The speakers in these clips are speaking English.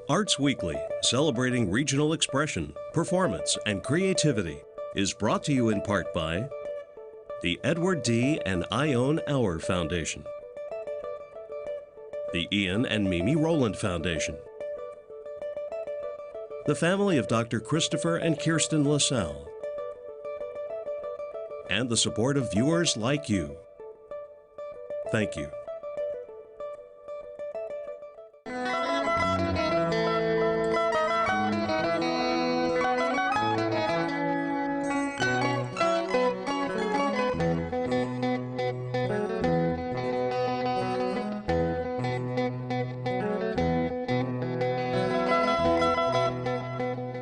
Arts Weekly, celebrating regional expression, performance, and creativity, is brought to you in part by the Edward D. and Ione Auer Foundation, the Ian and Mimi Rowland Foundation, the family of Dr. Christopher and Kirsten LaSalle, and the support of viewers like you. Thank you.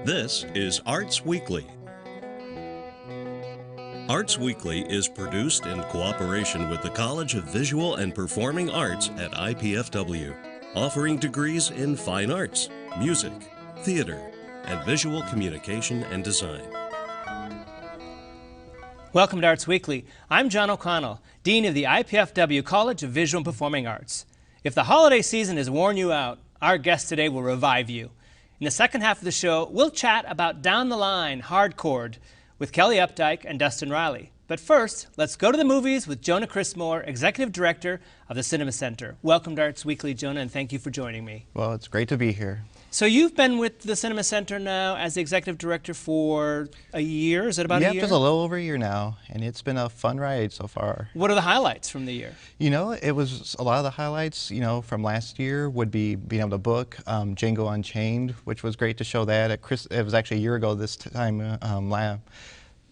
This is Arts Weekly. Arts Weekly is produced in cooperation with the College of Visual and Performing Arts at IPFW, offering degrees in fine arts, music, theater, and visual communication and design. Welcome to Arts Weekly. I'm John O'Connell, Dean of the IPFW College of Visual and Performing Arts. If the holiday season has worn you out, our guest today will revive you. In the second half of the show, we'll chat about Down the Line, Hardcore with Kelly Updike and Dustin Riley. But first, let's go to the movies with Jonah Crismore, Executive Director of the Cinema Center. Welcome to Arts Weekly, Jonah, and thank you for joining me. Well, it's great to be here. So you've been with the Cinema Center now as the Executive Director for a year? Is it about a year? Yeah, just a little over a year now, and it's been a fun ride so far. What are the highlights from the year? You know, it was a lot of the highlights, from last year would be being able to book Django Unchained, which was great to show that. It was actually a year ago this time,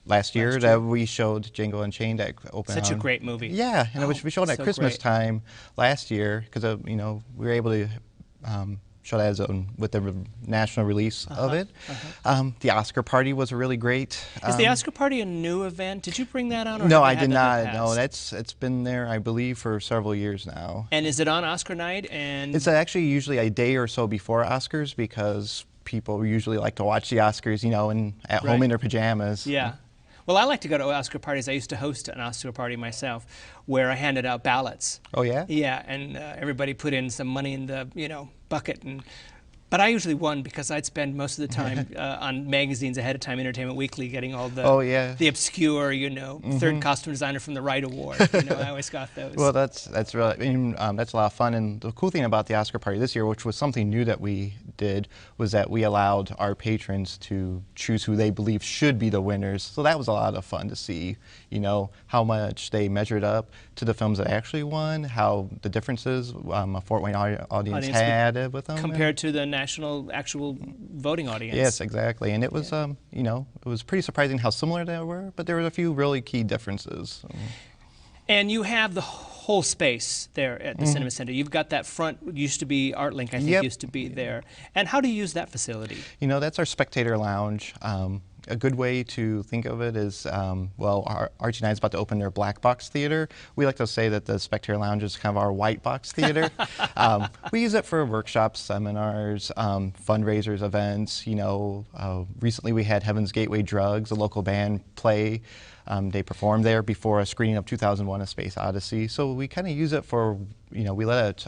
last year that we showed Django Unchained at Open. Such a great movie. Yeah, and we showed it at Christmas time last year because, we were able to show that with the national release of it. The Oscar party was really great. Is the Oscar party a new event? Did you bring that on? Or no, I did not. No, it's been there, I believe, for several years now. And is it on Oscar night? And it's actually usually a day or so before Oscars because people usually like to watch the Oscars, at home in their pajamas. Yeah. Well, I like to go to Oscar parties. I used to host an Oscar party myself where I handed out ballots. Oh, yeah? Yeah, and everybody put in some money in the, bucket. But I usually won because I'd spend most of the time on magazines ahead of time, Entertainment Weekly, getting all the the obscure, third costume designer from the Right Award. I always got those. Well, that's really, that's a lot of fun. And the cool thing about the Oscar party this year, which was something new that we did, was that we allowed our patrons to choose who they believe should be the winners. So that was a lot of fun to see, how much they measured up to the films that actually won, how the differences a Fort Wayne audience had with them. Compared to the national actual voting audience. Yes, exactly. And it was, it was pretty surprising how similar they were, but there were a few really key differences. And you have the whole space there at the Cinema Center. You've got that front, used to be ArtLink, I think used to be there. And how do you use that facility? That's our spectator lounge. A good way to think of it is, Archie and I is about to open their black box theater. We like to say that the Spectator Lounge is kind of our white box theater. We use it for workshops, seminars, fundraisers, events. Recently we had Heaven's Gateway Drugs, a local band, play. They performed there before a screening of 2001: A Space Odyssey. So we kind of use it for, we let it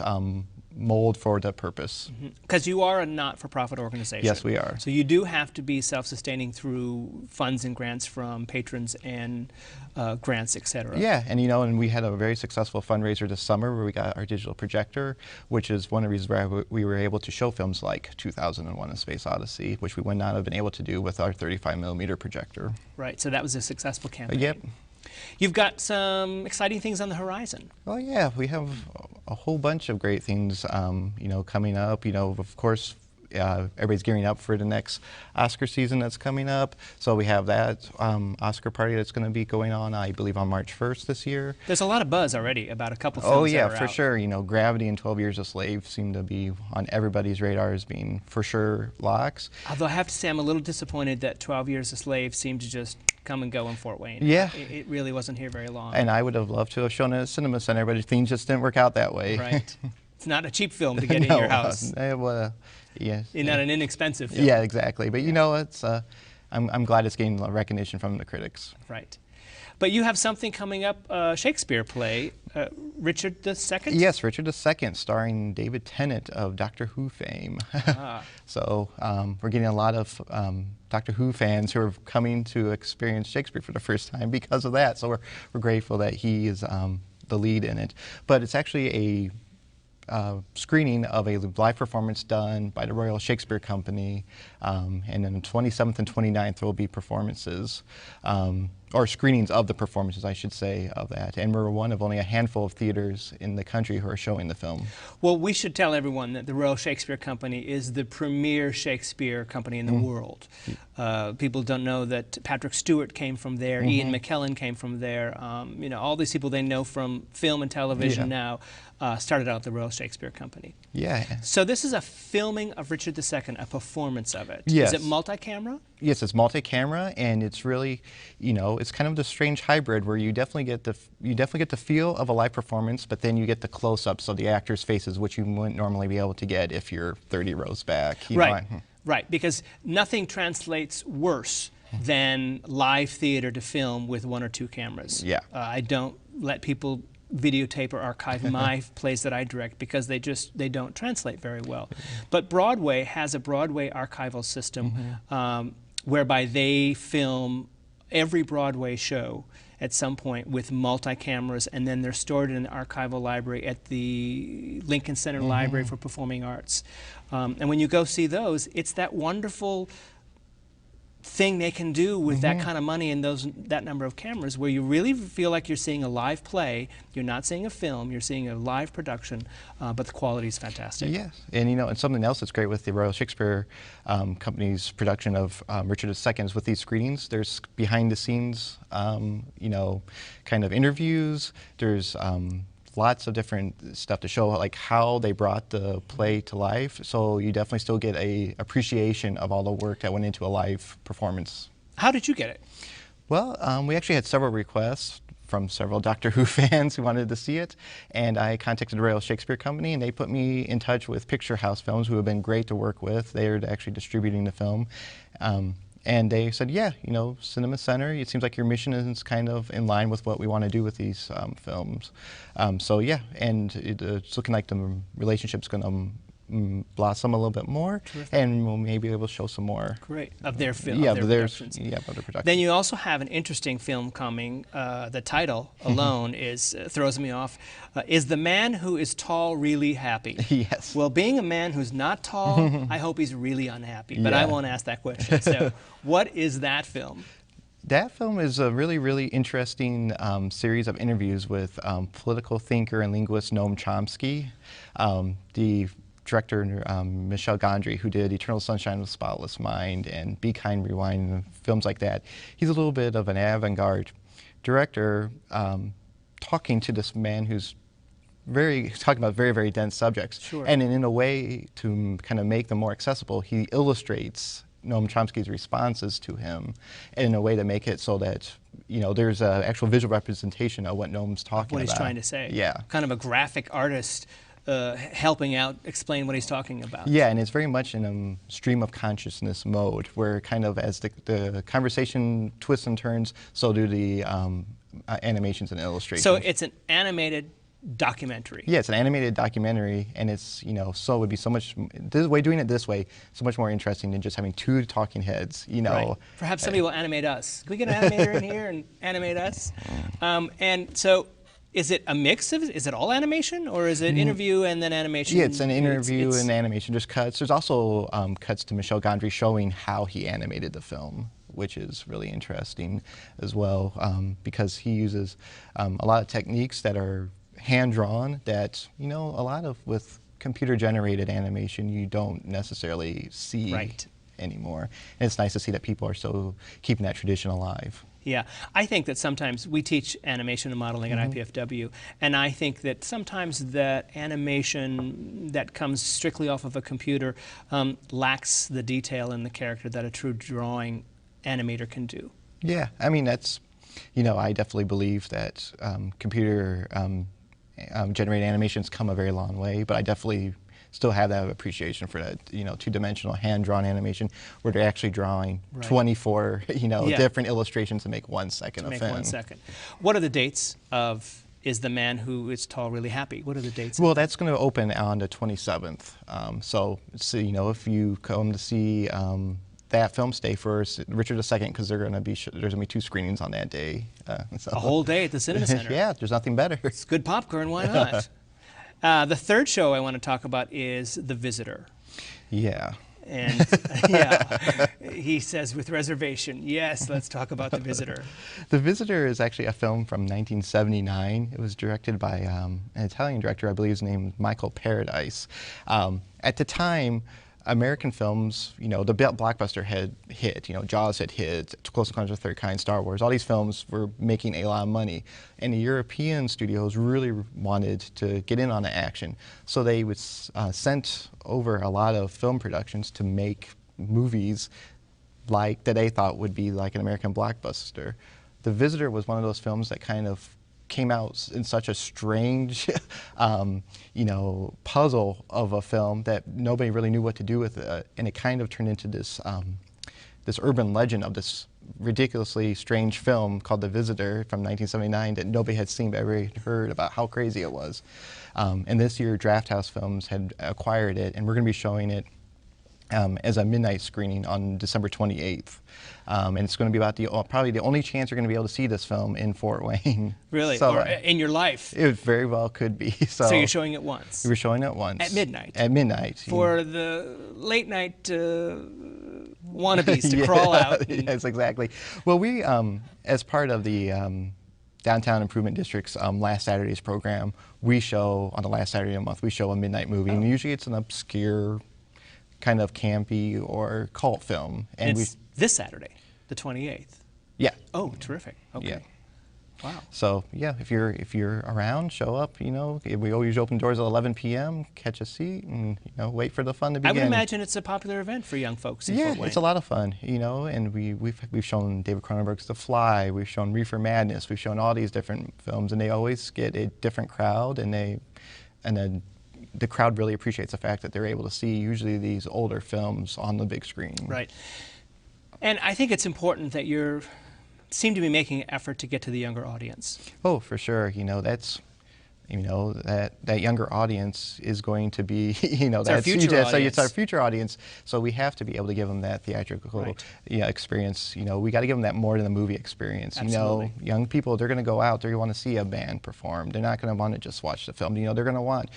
mold for the purpose. Because you are a not-for-profit organization. Yes, we are. So you do have to be self-sustaining through funds and grants from patrons and grants, etc. Yeah, and we had a very successful fundraiser this summer where we got our digital projector, which is one of the reasons why we were able to show films like 2001: A Space Odyssey, which we would not have been able to do with our 35mm projector. Right, so that was a successful campaign. Yep. You've got some exciting things on the horizon. Oh yeah, we have a whole bunch of great things, coming up. Of course, everybody's gearing up for the next Oscar season that's coming up. So we have that Oscar party that's going to be going on, I believe, on March 1st this year. There's a lot of buzz already about a couple films. Oh yeah, that are for out. sure. Gravity and 12 Years a Slave seem to be on everybody's radar as being for sure locks. Although I have to say I'm a little disappointed that 12 Years a Slave seemed to just come and go in Fort Wayne. Yeah. It really wasn't here very long. And I would have loved to have shown it at Cinema Center, but things just didn't work out that way. Right. It's not a cheap film to get in your house. Yes. Not an inexpensive film. Yeah, exactly. But it's I'm glad it's getting recognition from the critics. Right. But you have something coming up, Shakespeare play, Richard II? Yes, Richard II, starring David Tennant of Doctor Who fame. So we're getting a lot of Doctor Who fans who are coming to experience Shakespeare for the first time because of that. So we're grateful that he is the lead in it. But it's actually a screening of a live performance done by the Royal Shakespeare Company, and then the 27th and 29th there will be performances, or screenings of the performances, I should say, of that. And we're one of only a handful of theaters in the country who are showing the film. Well, we should tell everyone that the Royal Shakespeare Company is the premier Shakespeare company in the world. People don't know that Patrick Stewart came from there, Ian McKellen came from there. You know, all these people they know from film and television now started out at the Royal Shakespeare Company. Yeah. So this is a filming of Richard II, a performance of it. Yes. Is it multi-camera? Yes, it's multi-camera, and it's really, you know, it's kind of the strange hybrid where you definitely get the feel of a live performance, but then you get the close-ups of the actors' faces, which you wouldn't normally be able to get if you're 30 rows back. Right, right, because nothing translates worse than live theater to film with 1 or 2 cameras. Yeah. I don't let people videotape or archive my plays that I direct because they don't translate very well. But Broadway has a Broadway archival system whereby they film every Broadway show at some point with multi-cameras, and then they're stored in an archival library at the Lincoln Center Library for Performing Arts. And when you go see those, it's that wonderful thing they can do with that kind of money and that number of cameras, where you really feel like you're seeing a live play. You're not seeing a film, you're seeing a live production, but the quality is fantastic. Yes, and you know, and something else that's great with the Royal Shakespeare Company's production of Richard II is with these screenings, there's behind the scenes, you know, kind of interviews, there's lots of different stuff to show like how they brought the play to life, so you definitely still get a appreciation of all the work that went into a live performance. How did you get it? Well, we actually had several requests from several Doctor Who fans who wanted to see it, and I contacted the Royal Shakespeare Company, and they put me in touch with Picture House Films, who have been great to work with. They are actually distributing the film. And they said, yeah, you know, Cinema Center, it seems like your mission is kind of in line with what we want to do with these films. So yeah, and it's looking like the relationship's going to blossom a little bit more, and we'll maybe be able to show some more. Great, of their film, yeah, of their productions. Yeah, of their productions. Then you also have an interesting film coming. The title alone throws me off. Is the man who is tall really happy? Yes. Well, being a man who's not tall, I hope he's really unhappy, but I won't ask that question. So what is that film? That film is a really, really interesting series of interviews with political thinker and linguist Noam Chomsky. The director Michel Gondry, who did Eternal Sunshine of the Spotless Mind and Be Kind, Rewind, and films like that. He's a little bit of an avant-garde director talking to this man who's talking about very, very dense subjects. Sure. And in a way to kind of make them more accessible, he illustrates Noam Chomsky's responses to him in a way to make it so that, you know, there's an actual visual representation of what Noam's talking about. What he's trying to say. Yeah. Kind of a graphic artist helping out explain what he's talking about. Yeah, and it's very much in a stream of consciousness mode, where kind of as the conversation twists and turns, so do the animations and illustrations. So it's an animated documentary. Yeah, it's an animated documentary, and it's, you know, so it would be so much, doing it this way, so much more interesting than just having 2 talking heads, you know. Right. Perhaps somebody will animate us. Can we get an animator in here and animate us? And so, is it a mix of, is it all animation, or is it interview and then animation? Yeah, it's an interview and animation, just cuts. There's also cuts to Michel Gondry showing how he animated the film, which is really interesting as well, because he uses a lot of techniques that are hand-drawn that, you know, a lot of with computer-generated animation you don't necessarily see anymore. And it's nice to see that people are still keeping that tradition alive. Yeah, I think that sometimes we teach animation and modeling at IPFW, and I think that sometimes that animation that comes strictly off of a computer lacks the detail in the character that a true drawing animator can do. Yeah, I mean, that's, you know, I definitely believe that computer generated animations come a very long way, but I definitely still have that appreciation for that, two-dimensional hand-drawn animation where they're actually drawing Right. 24, Yeah. different illustrations to make 1 second of Make film. 1 second. What are the dates of Is the Man Who Is Tall Really Happy? What are the dates? Well, that's going to open on the 27th. So, if you come to see that film, stay for Richard II, because there's going to be 2 screenings on that day. So. A whole day at the Cinema Center. Yeah, there's nothing better. It's good popcorn, why not? The third show I want to talk about is The Visitor. Yeah. And yeah, he says with reservation, yes, let's talk about The Visitor. The Visitor is actually a film from 1979. It was directed by an Italian director, I believe his name is Michael Paradise. At the time, American films, the blockbuster had hit, Jaws had hit, Close Encounters of the Third Kind, Star Wars, all these films were making a lot of money. And the European studios really wanted to get in on the action. So they would sent over a lot of film productions to make movies that they thought would be like an American blockbuster. The Visitor was one of those films that kind of came out in such a strange, puzzle of a film that nobody really knew what to do with it, and it kind of turned into this this urban legend of this ridiculously strange film called The Visitor from 1979 that nobody had seen but everybody had heard about how crazy it was. And this year, Draft House Films had acquired it, and we're going to be showing it as a midnight screening on December 28th. And it's going to be about probably the only chance you're going to be able to see this film in Fort Wayne. Really? So, or in your life? It very well could be. So you're showing it once? We were showing it once. At midnight? At midnight. For the late night wannabes to crawl out. Yes, exactly. Well, we, as part of the Downtown Improvement District's last Saturday's program, we show, on the last Saturday of the month, we show a midnight movie. And usually it's an obscure, kind of campy or cult film. And it's this Saturday, the 28th. Yeah. Oh, terrific. Okay. Yeah. Wow. So yeah, if you're around, show up. We always open doors at 11 p.m. Catch a seat and wait for the fun to begin. I would imagine it's a popular event for young folks in Fort Wayne. It's a lot of fun. And we've shown David Cronenberg's The Fly. We've shown Reefer Madness. We've shown all these different films, and they always get a different crowd, and then the crowd really appreciates the fact that they're able to see usually these older films on the big screen. Right. And I think it's important that you seem to be making an effort to get to the younger audience. Oh, for sure. That's that younger audience is going to be, it's our future audience. So it's our future audience. So we have to be able to give them that theatrical experience. We got to give them that more than the movie experience. Absolutely. Young people, they're going to go out, they want to see a band perform. They're not going to want to just watch the film. They're going to want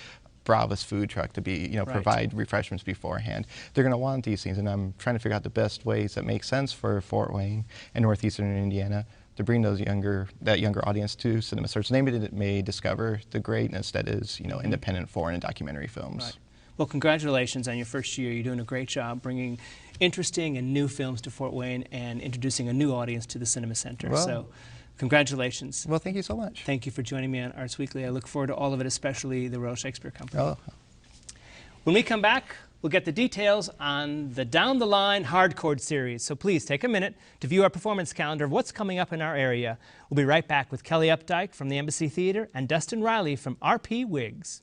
Brava's food truck to be, provide refreshments beforehand. They're going to want these things, and I'm trying to figure out the best ways that make sense for Fort Wayne and northeastern Indiana to bring that younger audience to Cinema Search. They may discover the greatness that is, independent foreign and documentary films. Right. Well, congratulations on your first year. You're doing a great job bringing interesting and new films to Fort Wayne and introducing a new audience to the Cinema Center. Well, so, congratulations. Well, thank you so much. Thank you for joining me on Arts Weekly. I look forward to all of it, especially the Royal Shakespeare Company. Oh. When we come back, we'll get the details on the Down the Line Hardcore series. So please take a minute to view our performance calendar of what's coming up in our area. We'll be right back with Kelly Updike from the Embassy Theater and Dustin Riley from RP Wigs.